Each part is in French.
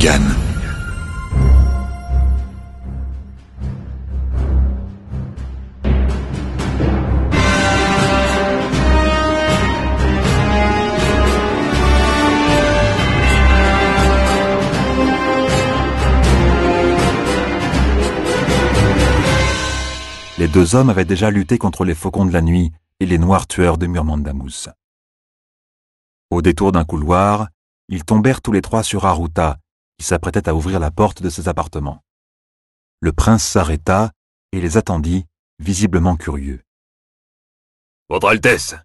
Reagan. Les deux hommes avaient déjà lutté contre les faucons de la nuit et les noirs tueurs de Murmandamus. Au détour d'un couloir, ils tombèrent tous les trois sur Aruta, qui s'apprêtait à ouvrir la porte de ses appartements. Le prince s'arrêta et les attendit, visiblement curieux. « Votre Altesse,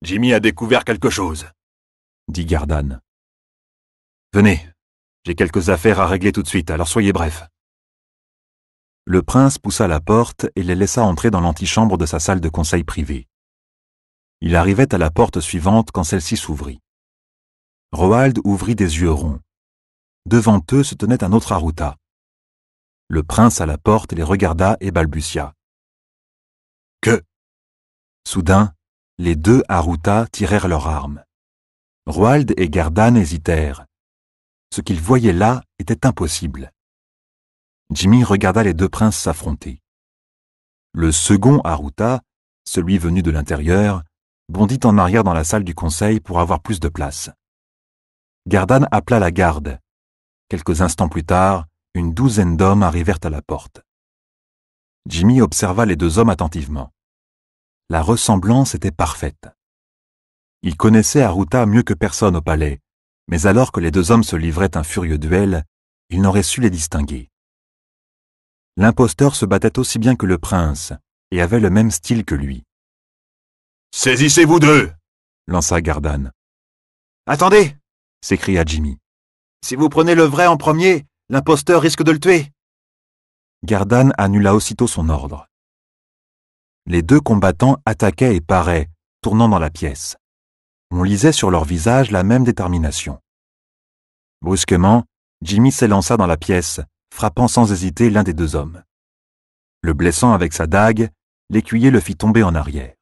Jimmy a découvert quelque chose, » dit Gardan. « Venez, j'ai quelques affaires à régler tout de suite, alors soyez brefs. » Le prince poussa la porte et les laissa entrer dans l'antichambre de sa salle de conseil privée. Il arrivait à la porte suivante quand celle-ci s'ouvrit. Roald ouvrit des yeux ronds. Devant eux se tenait un autre Aruta. Le prince à la porte les regarda et balbutia. « Que ?» Soudain, les deux Aruta tirèrent leurs armes. Roald et Gardan hésitèrent. Ce qu'ils voyaient là était impossible. Jimmy regarda les deux princes s'affronter. Le second Aruta, celui venu de l'intérieur, bondit en arrière dans la salle du conseil pour avoir plus de place. Gardan appela la garde. Quelques instants plus tard, une douzaine d'hommes arrivèrent à la porte. Jimmy observa les deux hommes attentivement. La ressemblance était parfaite. Il connaissait Aruta mieux que personne au palais, mais alors que les deux hommes se livraient un furieux duel, il n'aurait su les distinguer. L'imposteur se battait aussi bien que le prince, et avait le même style que lui. « Saisissez-vous d'eux !» lança Gardan. « Attendez !» s'écria Jimmy. « Si vous prenez le vrai en premier, l'imposteur risque de le tuer. » Gardan annula aussitôt son ordre. Les deux combattants attaquaient et paraient, tournant dans la pièce. On lisait sur leur visage la même détermination. Brusquement, Jimmy s'élança dans la pièce, frappant sans hésiter l'un des deux hommes. Le blessant avec sa dague, l'écuyer le fit tomber en arrière.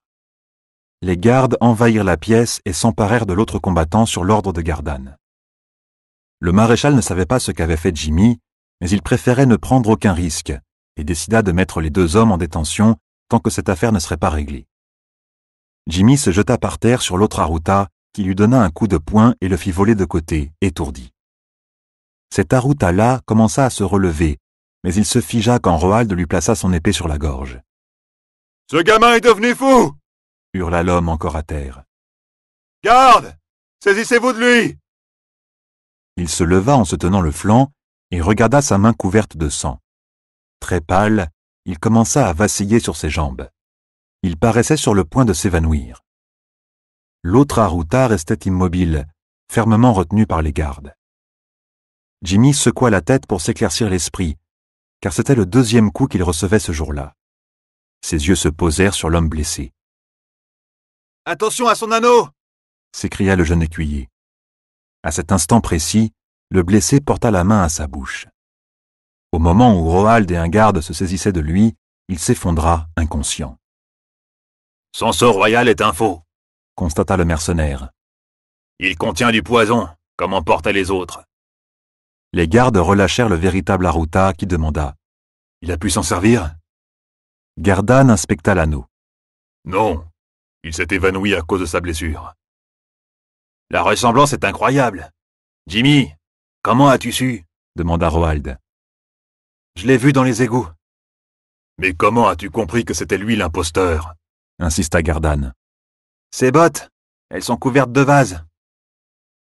Les gardes envahirent la pièce et s'emparèrent de l'autre combattant sur l'ordre de Gardan. Le maréchal ne savait pas ce qu'avait fait Jimmy, mais il préférait ne prendre aucun risque et décida de mettre les deux hommes en détention tant que cette affaire ne serait pas réglée. Jimmy se jeta par terre sur l'autre Aruta qui lui donna un coup de poing et le fit voler de côté, étourdi. Cet Aruta-là commença à se relever, mais il se figea quand Roald lui plaça son épée sur la gorge. « Ce gamin est devenu fou !» hurla l'homme encore à terre. « Garde ! Saisissez-vous de lui !» Il se leva en se tenant le flanc et regarda sa main couverte de sang. Très pâle, il commença à vaciller sur ses jambes. Il paraissait sur le point de s'évanouir. L'autre Aruta restait immobile, fermement retenu par les gardes. Jimmy secoua la tête pour s'éclaircir l'esprit, car c'était le deuxième coup qu'il recevait ce jour-là. Ses yeux se posèrent sur l'homme blessé. « Attention à son anneau !» s'écria le jeune écuyer. À cet instant précis, le blessé porta la main à sa bouche. Au moment où Roald et un garde se saisissaient de lui, il s'effondra inconscient. « Son sort royal est un faux, » constata le mercenaire. « Il contient du poison, comme en portaient les autres. » Les gardes relâchèrent le véritable Aruta qui demanda « Il a pu s'en servir ?» Gardan inspecta l'anneau. « Non, il s'est évanoui à cause de sa blessure. »« La ressemblance est incroyable. Jimmy, comment as-tu su ?» demanda Roald. « Je l'ai vu dans les égouts. »« Mais comment as-tu compris que c'était lui l'imposteur ?» insista Gardan. « Ses bottes, elles sont couvertes de vases. »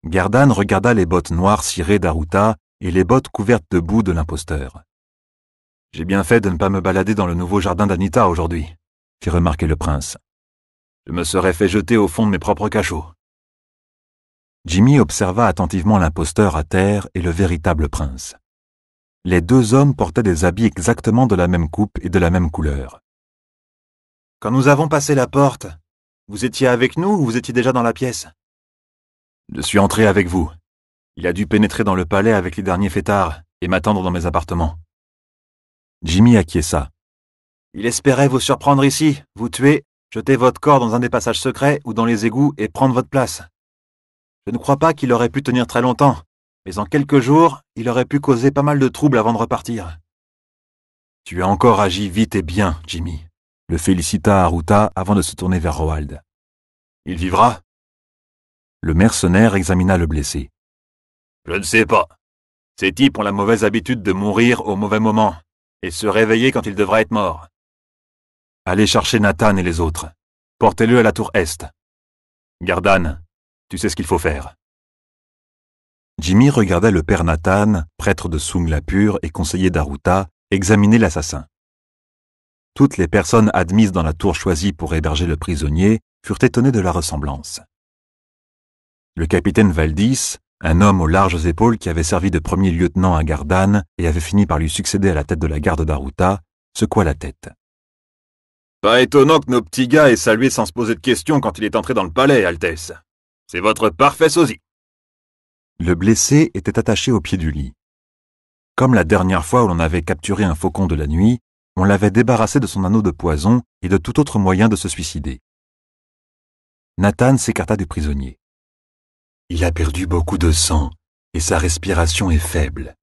Gardan regarda les bottes noires cirées d'Aruta et les bottes couvertes de boue de l'imposteur. « J'ai bien fait de ne pas me balader dans le nouveau jardin d'Anita aujourd'hui, » fit remarquer le prince. « Je me serais fait jeter au fond de mes propres cachots. » Jimmy observa attentivement l'imposteur à terre et le véritable prince. Les deux hommes portaient des habits exactement de la même coupe et de la même couleur. « Quand nous avons passé la porte, vous étiez avec nous ou vous étiez déjà dans la pièce ?»« Je suis entré avec vous. Il a dû pénétrer dans le palais avec les derniers fêtards et m'attendre dans mes appartements. » Jimmy acquiesça. « Il espérait vous surprendre ici, vous tuer, jeter votre corps dans un des passages secrets ou dans les égouts et prendre votre place. Je ne crois pas qu'il aurait pu tenir très longtemps, mais en quelques jours, il aurait pu causer pas mal de troubles avant de repartir. Tu as encore agi vite et bien, Jimmy, le félicita Haruta avant de se tourner vers Roald. Il vivra? Le mercenaire examina le blessé. Je ne sais pas. Ces types ont la mauvaise habitude de mourir au mauvais moment et se réveiller quand il devra être mort. Allez chercher Nathan et les autres. Portez-le à la tour Est. Gardan, tu sais ce qu'il faut faire. Jimmy regardait le père Nathan, prêtre de Sung la Pure et conseiller d'Haruta, examiner l'assassin. Toutes les personnes admises dans la tour choisie pour héberger le prisonnier furent étonnées de la ressemblance. Le capitaine Valdis, un homme aux larges épaules qui avait servi de premier lieutenant à Gardan et avait fini par lui succéder à la tête de la garde d'Haruta, secoua la tête. Pas étonnant que nos petits gars aient salué sans se poser de questions quand il est entré dans le palais, Altesse. C'est votre parfait sosie. Le blessé était attaché au pied du lit. Comme la dernière fois où l'on avait capturé un faucon de la nuit, on l'avait débarrassé de son anneau de poison et de tout autre moyen de se suicider. Nathan s'écarta du prisonnier. Il a perdu beaucoup de sang et sa respiration est faible.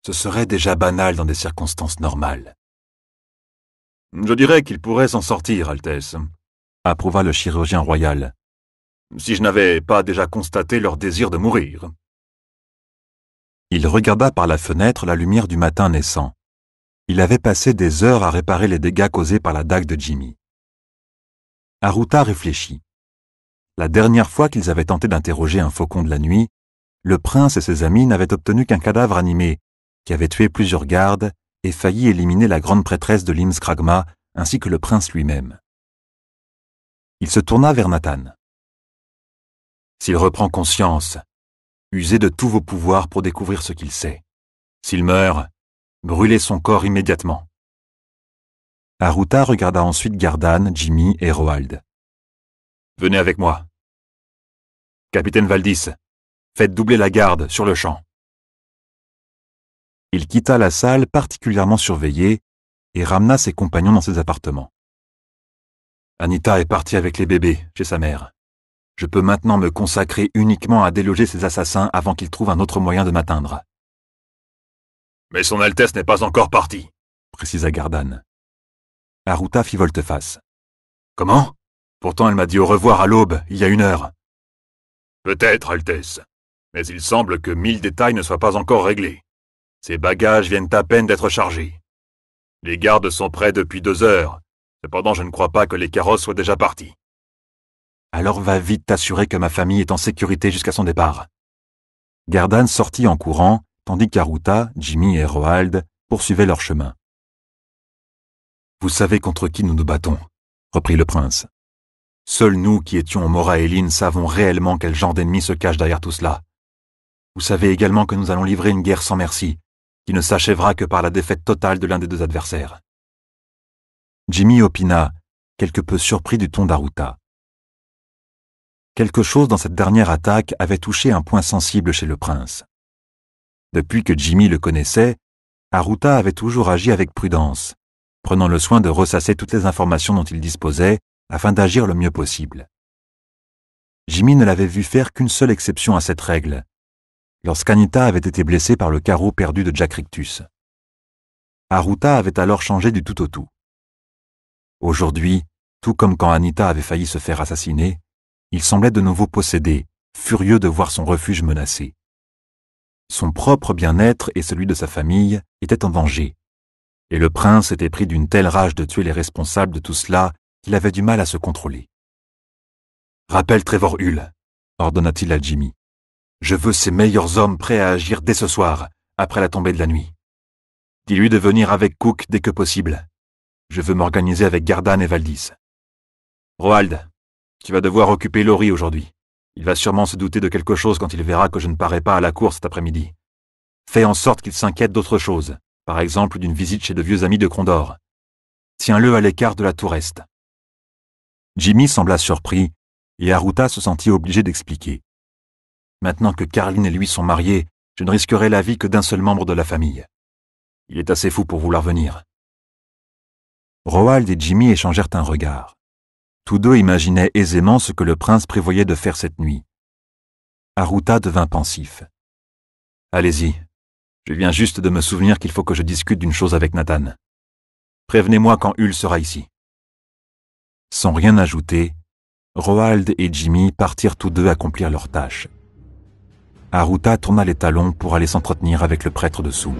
Ce serait déjà banal dans des circonstances normales. Je dirais qu'il pourrait s'en sortir, Altesse, approuva le chirurgien royal. Si je n'avais pas déjà constaté leur désir de mourir. Il regarda par la fenêtre la lumière du matin naissant. Il avait passé des heures à réparer les dégâts causés par la dague de Jimmy. Haruta réfléchit. La dernière fois qu'ils avaient tenté d'interroger un faucon de la nuit, le prince et ses amis n'avaient obtenu qu'un cadavre animé, qui avait tué plusieurs gardes et failli éliminer la grande prêtresse de l'Imskragma ainsi que le prince lui-même. Il se tourna vers Nathan. S'il reprend conscience, usez de tous vos pouvoirs pour découvrir ce qu'il sait. S'il meurt, brûlez son corps immédiatement. Haruta regarda ensuite Gardan, Jimmy et Roald. Venez avec moi. Capitaine Valdis, faites doubler la garde sur le champ. Il quitta la salle particulièrement surveillée et ramena ses compagnons dans ses appartements. Anita est partie avec les bébés chez sa mère. Je peux maintenant me consacrer uniquement à déloger ces assassins avant qu'ils trouvent un autre moyen de m'atteindre. Mais son Altesse n'est pas encore partie, précisa Gardan. Haruta fit volte-face. Comment? Pourtant elle m'a dit au revoir à l'aube, il y a 1 heure. Peut-être, Altesse, mais il semble que 1000 détails ne soient pas encore réglés. Ses bagages viennent à peine d'être chargés. Les gardes sont prêts depuis 2 heures. Cependant, je ne crois pas que les carrosses soient déjà partis. Alors va vite t'assurer que ma famille est en sécurité jusqu'à son départ. Gardan sortit en courant, tandis qu'Haruta, Jimmy et Roald poursuivaient leur chemin. Vous savez contre qui nous nous battons, reprit le prince. Seuls nous qui étions au Moraéline savons réellement quel genre d'ennemi se cache derrière tout cela. Vous savez également que nous allons livrer une guerre sans merci, qui ne s'achèvera que par la défaite totale de l'un des 2 adversaires. Jimmy opina, quelque peu surpris du ton d'Haruta. Quelque chose dans cette dernière attaque avait touché un point sensible chez le prince. Depuis que Jimmy le connaissait, Haruta avait toujours agi avec prudence, prenant le soin de ressasser toutes les informations dont il disposait afin d'agir le mieux possible. Jimmy ne l'avait vu faire qu'une seule exception à cette règle, lorsqu'Anita avait été blessée par le carreau perdu de Jack Rictus. Haruta avait alors changé du tout au tout. Aujourd'hui, tout comme quand Anita avait failli se faire assassiner, il semblait de nouveau possédé, furieux de voir son refuge menacé. Son propre bien-être et celui de sa famille étaient en danger, et le prince était pris d'une telle rage de tuer les responsables de tout cela qu'il avait du mal à se contrôler. « Rappelle Trevor Hull », ordonna-t-il à Jimmy. « Je veux ses meilleurs hommes prêts à agir dès ce soir, après la tombée de la nuit. Dis-lui de venir avec Cook dès que possible. Je veux m'organiser avec Gardan et Valdis. Roald, tu vas devoir occuper Laurie aujourd'hui. Il va sûrement se douter de quelque chose quand il verra que je ne parais pas à la cour cet après-midi. Fais en sorte qu'il s'inquiète d'autre chose, par exemple d'une visite chez de vieux amis de Condor. Tiens-le à l'écart de la tour Est. » Jimmy sembla surpris, et Haruta se sentit obligé d'expliquer. Maintenant que Carline et lui sont mariés, je ne risquerai la vie que d'un seul membre de la famille. Il est assez fou pour vouloir venir. Roald et Jimmy échangèrent un regard. Tous deux imaginaient aisément ce que le prince prévoyait de faire cette nuit. Haruta devint pensif. Allez-y. Je viens juste de me souvenir qu'il faut que je discute d'une chose avec Nathan. Prévenez-moi quand Hull sera ici. » Sans rien ajouter, Roald et Jimmy partirent tous deux accomplir leurs tâches. Aruta tourna les talons pour aller s'entretenir avec le prêtre de Sung.